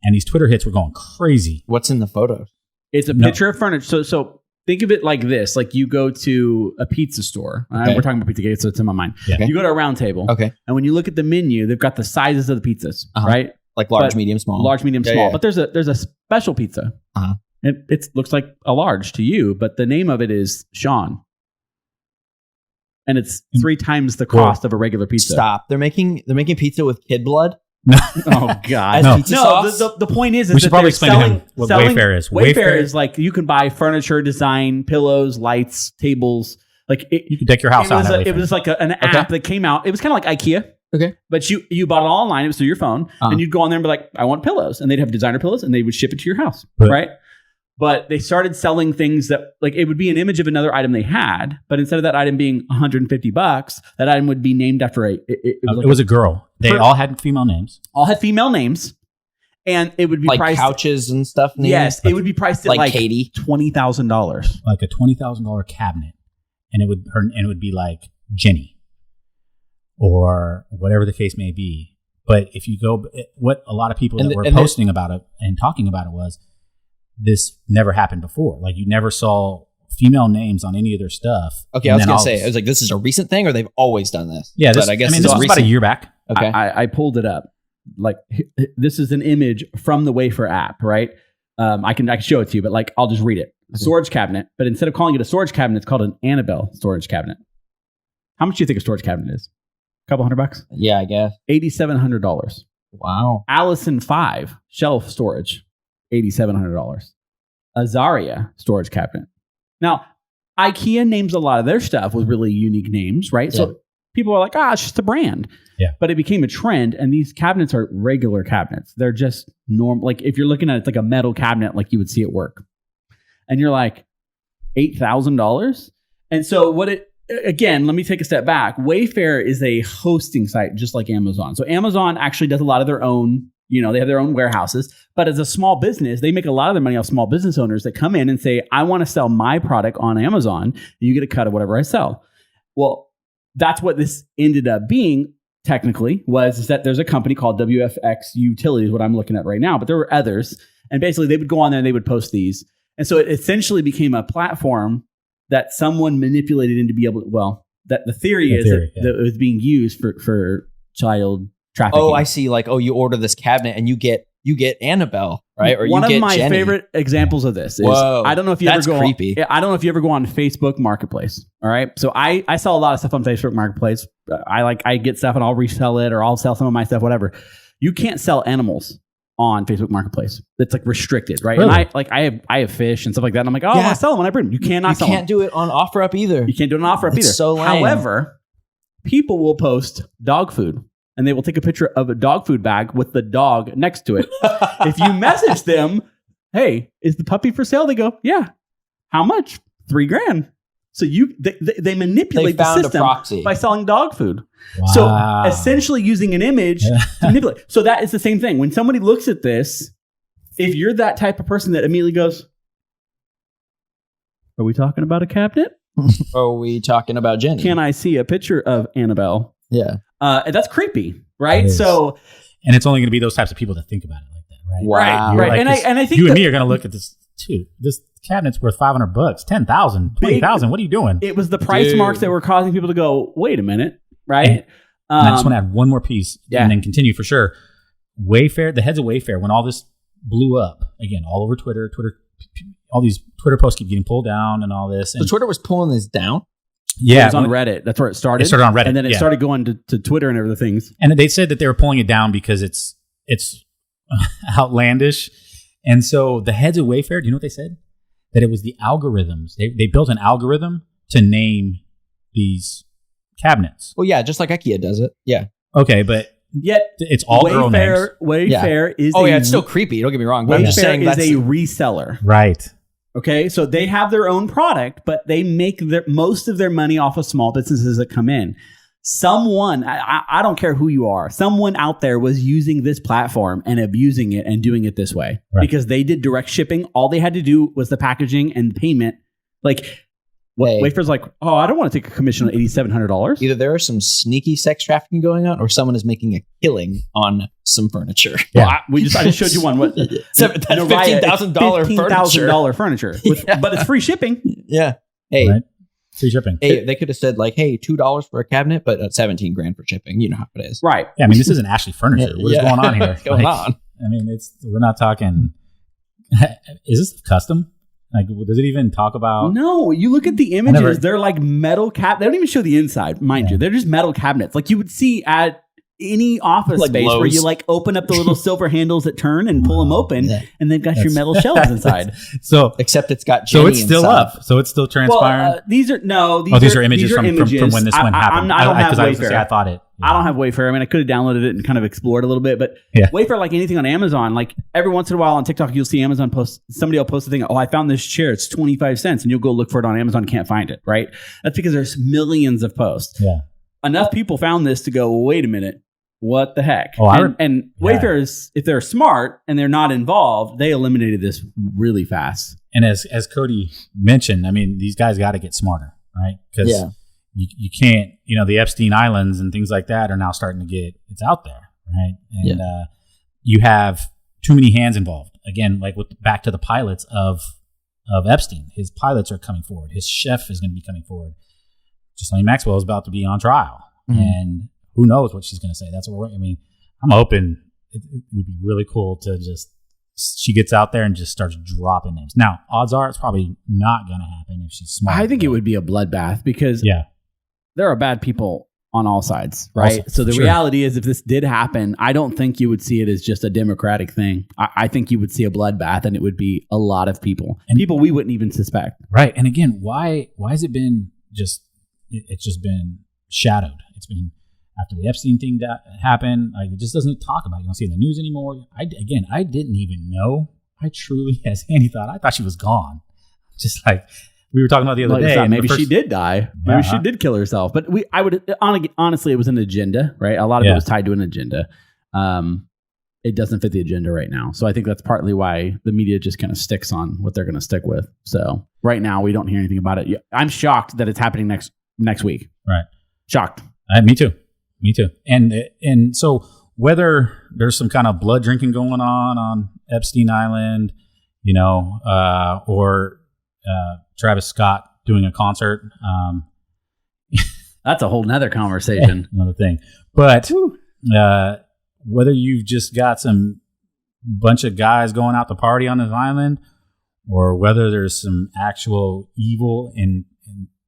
And these Twitter hits were going crazy. What's in the photos? It's a picture of furniture. So think of it like this: like you go to a pizza store. Okay. We're talking about Pizzagate, so it's in my mind. Yeah. Okay. You go to a round table, Okay. and when you look at the menu, they've got the sizes of the pizzas, right? Like large, But medium, small. Large, medium, Yeah, small. yeah. But there's a special pizza. Uh-huh. It looks like a large to you, but the name of it is Sean, and it's 3 times the cost of a regular pizza. Stop. They're making pizza with kid blood. Oh God! As No. pizza No, sauce? the point is We should that probably they're explain to him selling- what selling- Wayfarer is. Wayfarer is like you can buy furniture, design, pillows, lights, tables. Like You could deck your house out. that it Wayfarer. was like an app that came out. It was kind of like IKEA. Okay. But you bought it all online. It was through your phone, Uh-huh. and you'd go on there and be like, "I want pillows," and they'd have designer pillows, and they would ship it to your house, Right. right? But they started selling things that, like, it would be an image of another item they had, but instead of that item being $150, that item would be named after it was a girl. They all had female names. all had female names, and it would be Like priced. couches and stuff. named? Yes, it would be priced at Like like Katie. $20,000. Like a $20,000 cabinet, and it would be like Jenny, or whatever the case may be. But if you go, what a lot of people that were posting about it and talking about it was, this never happened before. Like you never saw female names on any of their stuff. Okay, And I was then gonna all say, of I was like, this is a recent thing, or they've always done this. yeah, but I guess this it's was about a recent. year back. Okay, I pulled it up. Like this is an image from the Wayfarer app, right? I can show it to you, but like I'll just read it. Storage cabinet, but instead of calling it a storage cabinet, it's called an Annabelle storage cabinet. How much do you think a storage cabinet is? A couple $100? yeah, I guess. $8,700. Wow. Allison 5 shelf storage, $8,700. Azaria storage cabinet, Now, IKEA names a lot of their stuff with really unique names, right? Yeah. So people are like, it's just a brand. Yeah. But it became a trend, and these cabinets are regular cabinets. They're just normal. Like if you're looking at it, it's like a metal cabinet like you would see at work. And you're like, $8,000? And so again, let me take a step back. Wayfarer is a hosting site just like Amazon. So Amazon actually does a lot of their own, they have their own warehouses. But as a small business, they make a lot of their money off small business owners that come in and say, I want to sell my product on Amazon. And you get a cut of whatever I sell. Well, that's what this ended up being. Technically is that there's a company called WFX Utilities, what I'm looking at right now, but there were others. And basically they would go on there and they would post these. And so it essentially became a platform that someone manipulated into be able to, that the theory is that it was being used for child trafficking. Oh, I see. Like, you order this cabinet and you get Annabelle, right? Or one you get of my Jenny. favorite examples of this is Whoa, I don't know if you that's ever go creepy. I don't know if you ever go on Facebook Marketplace. All right. So I sell a lot of stuff on Facebook Marketplace. I get stuff and I'll resell it or I'll sell some of my stuff, whatever. You can't sell animals on Facebook Marketplace. It's like restricted, right? Really? And I have fish and stuff like that. And I'm like, I want to sell them when I bring them. You cannot sell them. You can't do it on OfferUp either. You can't do it on OfferUp either. So lame. However, people will post dog food. And they will take a picture of a dog food bag with the dog next to it. If you message them, hey, is the puppy for sale? They go, yeah. How much? $3,000. So they manipulate They found the system a proxy by selling dog food. Wow. So essentially using an image to manipulate. So that is the same thing. When somebody looks at this, if you're that type of person that immediately goes, are we talking about a cabinet? Are we talking about Jenny? Can I see a picture of Annabelle? Yeah. And that's creepy, right? It is. So, and it's only going to be those types of people that think about it like that, right? Wow. You're right. like And I think you and me are going to look at this too. This cabinet's worth $500, $10,000, $20,000. What are you doing? it was the price marks that were causing people to go, wait a minute, right? And I just want to add one more piece and then continue for sure. Wayfarer, the heads of Wayfarer, when all this blew up, again, all over Twitter, all these Twitter posts keep getting pulled down and all this. And So Twitter was pulling this down? Yeah, it was on Reddit. That's where it started. It started on Reddit, and then it started going to Twitter and other things. And they said that they were pulling it down because it's outlandish. And so the heads of Wayfarer, do you know what they said? That it was the algorithms. They built an algorithm to name these cabinets. Well, yeah, just like IKEA does it. Yeah. Okay, but yet it's all girl names. Wayfarer is it's still creepy. Don't get me wrong. But I'm just Wayfarer saying is that's a reseller. Right. Okay, so they have their own product, but they make most of their money off of small businesses that come in. Someone, I don't care who you are, someone out there was using this platform and abusing it and doing it this way because they did direct shipping. All they had to do was the packaging and payment. Like, Wayfarer's like, I don't want to take a commission on $8,700. Either there is some sneaky sex trafficking going on, or someone is making a killing on some furniture. Yeah. Well, I just showed you one. What? That's $15,000 furniture. But it's free shipping. Yeah. Hey. Right. Free shipping. Hey, they could have said like, hey, $2 for a cabinet, but $17,000 for shipping. You know how it is. Right. Yeah, I mean, this isn't Ashley Furniture. What's going on here? What's going on? I mean, we're not talking. Is this custom? Like, does it even talk about? No, you look at the images. They're like metal They don't even show the inside, mind you. They're just metal cabinets, like you would see at any office Like space Lowe's. where you like open up the little silver handles that turn and pull them open, and they've got your metal shelves inside. So, except it's got Jenny so it's still inside. up. So it's still transpiring. Well, these are images from when this one happened. I don't have Wayfarer. I thought it. I don't have Wayfarer. I mean, I could have downloaded it and kind of explored a little bit, but Wayfarer, like anything on Amazon, like every once in a while on TikTok, you'll see Amazon post, somebody will post a thing, I found this chair, it's 25 cents, and you'll go look for it on Amazon, can't find it, right? That's because there's millions of posts. Yeah. Enough people found this to go, wait a minute, what the heck? And Wayfarer, if they're smart and they're not involved, they eliminated this really fast. And as Cody mentioned, I mean, these guys got to get smarter, right? Because you can't, the Epstein Islands and things like that are now starting to it's out there, right? And you have too many hands involved. Again, like back to the pilots of Epstein. His pilots are coming forward. His chef is going to be coming forward. Ghislaine Maxwell is about to be on trial. Mm-hmm. And who knows what she's going to say. That's what I'm hoping it would be really cool to she gets out there and just starts dropping names. Now, odds are it's probably not going to happen if she's smart. I think it would be a bloodbath because there are bad people on all sides, right? Also, so the sure. reality is, if this did happen, I don't think you would see it as just a democratic thing. I think you would see a bloodbath, and it would be a lot of people, and people we wouldn't even suspect. Right. And again, why has it been just? It's just been shadowed. It's been after the Epstein thing that happened. Like, it just doesn't talk about it. You don't see it in the news anymore. I didn't even know. I truly, as Andy thought, I thought she was gone. Just like we were talking about the other day. Maybe she did die. Maybe she did kill herself. But honestly, it was an agenda, right? A lot of it was tied to an agenda. It doesn't fit the agenda right now. So I think that's partly why the media just kind of sticks on what they're going to stick with. So right now, we don't hear anything about it. I'm shocked that it's happening next week. Right. Shocked. Me too. And so whether there's some kind of blood drinking going on Epstein Island, or Travis Scott doing a concert, that's a whole nother conversation. Another thing. But whether you've just got some bunch of guys going out to party on this island, or whether there's some actual evil and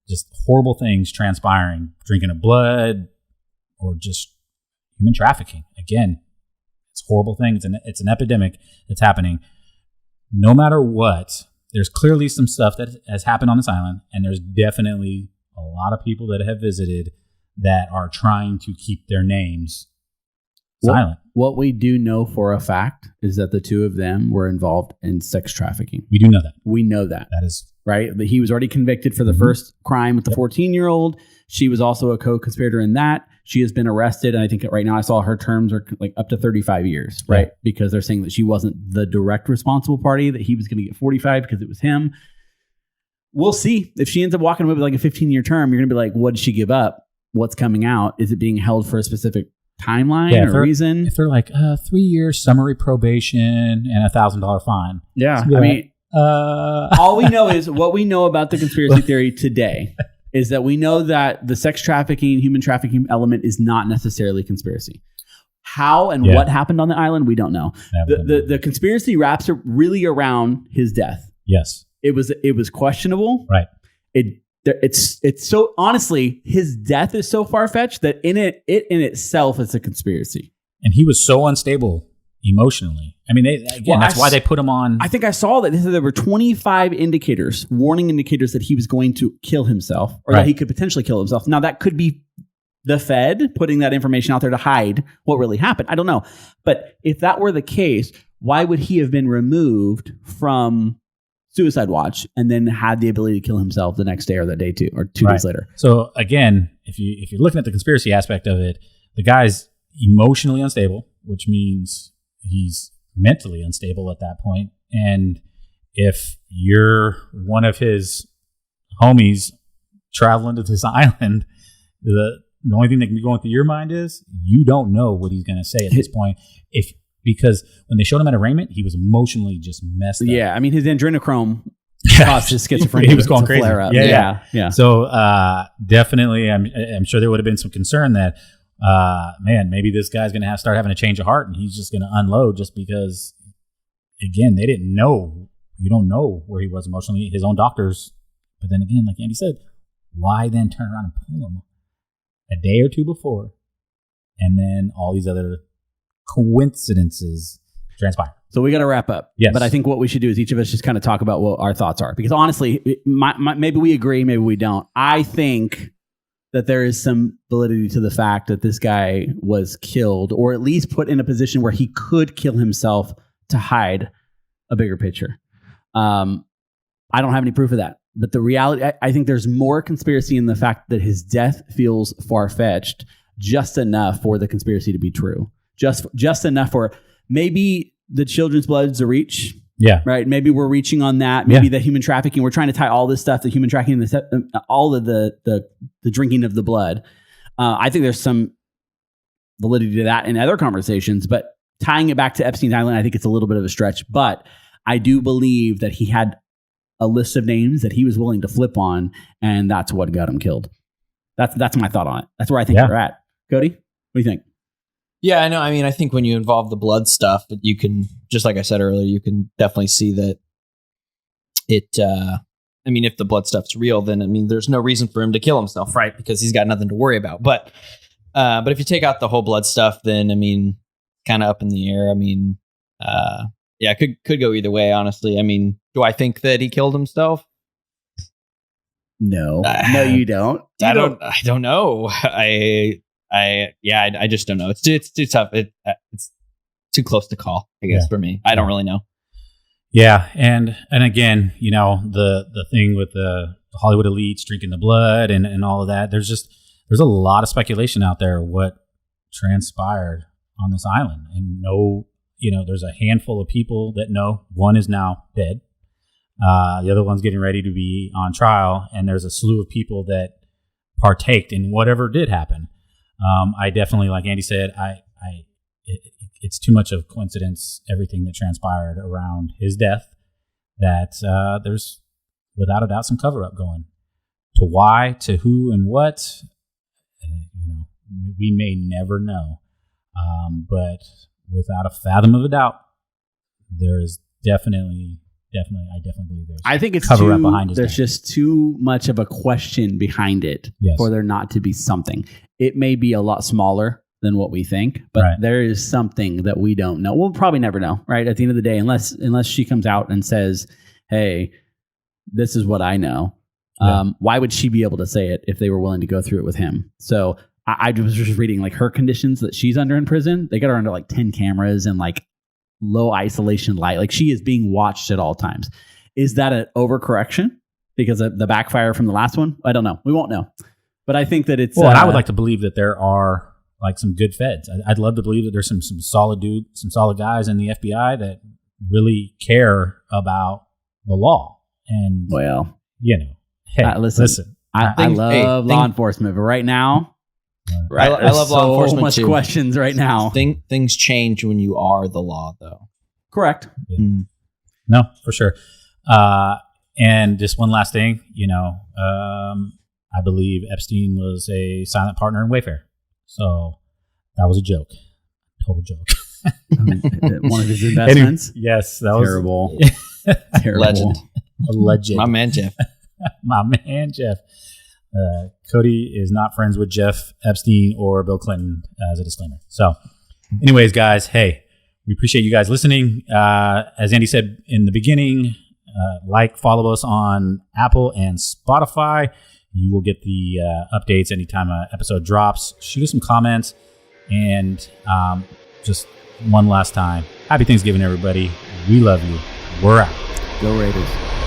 just horrible things transpiring, drinking of blood, or just human trafficking. Again, it's a horrible thing. It's an epidemic that's happening. No matter what, there's clearly some stuff that has happened on this island, and there's definitely a lot of people that have visited that are trying to keep their names silent. What we do know for a fact is that the two of them were involved in sex trafficking. We do know that. We know that. That is right. He was already convicted for the first crime with the 14-year-old. She was also a co-conspirator in that. She has been arrested, and I think right now I saw her terms are like up to 35 years, right? Yeah. Because they're saying that she wasn't the direct responsible party, that he was going to get 45 because it was him. We'll see. If she ends up walking away with like a 15-year term, you're going to be like, what did she give up? What's coming out? Is it being held for a specific timeline or reason? If they're like 3 years summary probation and $1,000 fine. Yeah. So I mean, all we know is what we know about the conspiracy theory today is that we know that the sex trafficking, human trafficking element is not necessarily conspiracy. How and what happened on the island, we don't know. The conspiracy wraps really around his death. Yes. It was questionable. Right. It's so, honestly, his death is so far-fetched that it in itself is a conspiracy. And he was so unstable emotionally. I mean, that's why they put him on. I think I saw that there were 25 warning indicators that he was going to kill himself, or that he could potentially kill himself. Now, that could be the Fed putting that information out there to hide what really happened. I don't know. But if that were the case, why would he have been removed from suicide watch and then had the ability to kill himself the next day or that day too, or 2 days later? So again, if you're looking at the conspiracy aspect of it, the guy's emotionally unstable, which means he's mentally unstable at that point. And if you're one of his homies traveling to this island, the only thing that can be going through your mind is you don't know what he's going to say at this point. Because when they showed him at arraignment, he was emotionally just messed up. Yeah, I mean, his adrenochrome caused his schizophrenia. He was going crazy. Flare up. Yeah. So definitely, I'm sure there would have been some concern that, maybe this guy's going to start having a change of heart, and he's just going to unload just because, again, they didn't know. You don't know where he was emotionally. His own doctors. But then again, like Andy said, why then turn around and pull him a day or two before, and then all these other coincidences transpire? So we got to wrap up. Yes. But I think what we should do is each of us just kind of talk about what our thoughts are. Because honestly, maybe we agree, maybe we don't. I think that there is some validity to the fact that this guy was killed, or at least put in a position where he could kill himself to hide a bigger picture. I don't have any proof of that. But the reality, I think there's more conspiracy in the fact that his death feels far-fetched, just enough for the conspiracy to be true. Just enough for maybe the children's blood's a reach. Yeah. Right. Maybe we're reaching on that. Maybe the human trafficking. We're trying to tie all this stuff, the human trafficking, all of the drinking of the blood. I think there's some validity to that in other conversations, but tying it back to Epstein Island, I think it's a little bit of a stretch. But I do believe that he had a list of names that he was willing to flip on, and that's what got him killed. That's my thought on it. That's where I think we're at. Cody, what do you think? Yeah, I know. I mean, I think when you involve the blood stuff, you can, just like I said earlier, you can definitely see that it. I I mean, if the blood stuff's real, then I mean, there's no reason for him to kill himself, right? Because he's got nothing to worry about. But if you take out the whole blood stuff, then I mean, kind of up in the air. I mean, yeah, could go either way. Honestly, I mean, do I think that he killed himself? No, no, you don't. I don't know. I just don't know. It's too tough. It's too close to call, I guess, for me. I don't really know. Yeah, and again, you know, the thing with the Hollywood elites drinking the blood and all of that. There's a lot of speculation out there what transpired on this island, and there's a handful of people that know. One is now dead. The other one's getting ready to be on trial, and there's a slew of people that partaked in whatever did happen. I definitely, like Andy said, it's too much of coincidence, everything that transpired around his death, that there's, without a doubt, some cover-up going. To why, to who, and what, we may never know. But without a fathom of a doubt, there is definitely, I definitely believe there's I think it's cover-up behind his there's death. just too much of a question behind it for there not to be something. It may be a lot smaller than what we think, but there is something that we don't know. We'll probably never know, right? At the end of the day, unless she comes out and says, "Hey, this is what I know." Why would she be able to say it if they were willing to go through it with him? So I was just reading like her conditions that she's under in prison. They got her under like 10 cameras and like low isolation light. Like she is being watched at all times. Is that an overcorrection because of the backfire from the last one? I don't know. We won't know. But I think that it's... Well, and I would like to believe that there are like some good feds. I'd love to believe that there's some solid guys in the FBI that really care about the law. And, hey, listen. I love law enforcement, but right now... I love law enforcement much too. Questions right now. Things change when you are the law, though. Correct. Yeah. No, for sure. And just one last thing, I believe Epstein was a silent partner in Wayfarer. So that was a joke. Total joke. One of his investments? Yes. That terrible. was terrible. Legend. My man, Jeff. Cody is not friends with Jeff Epstein or Bill Clinton, as a disclaimer. So anyways, guys, hey, we appreciate you guys listening. As Andy said in the beginning, follow us on Apple and Spotify. You will get the updates anytime an episode drops. Shoot us some comments. And just one last time, happy Thanksgiving, everybody. We love you. We're out. Go Raiders.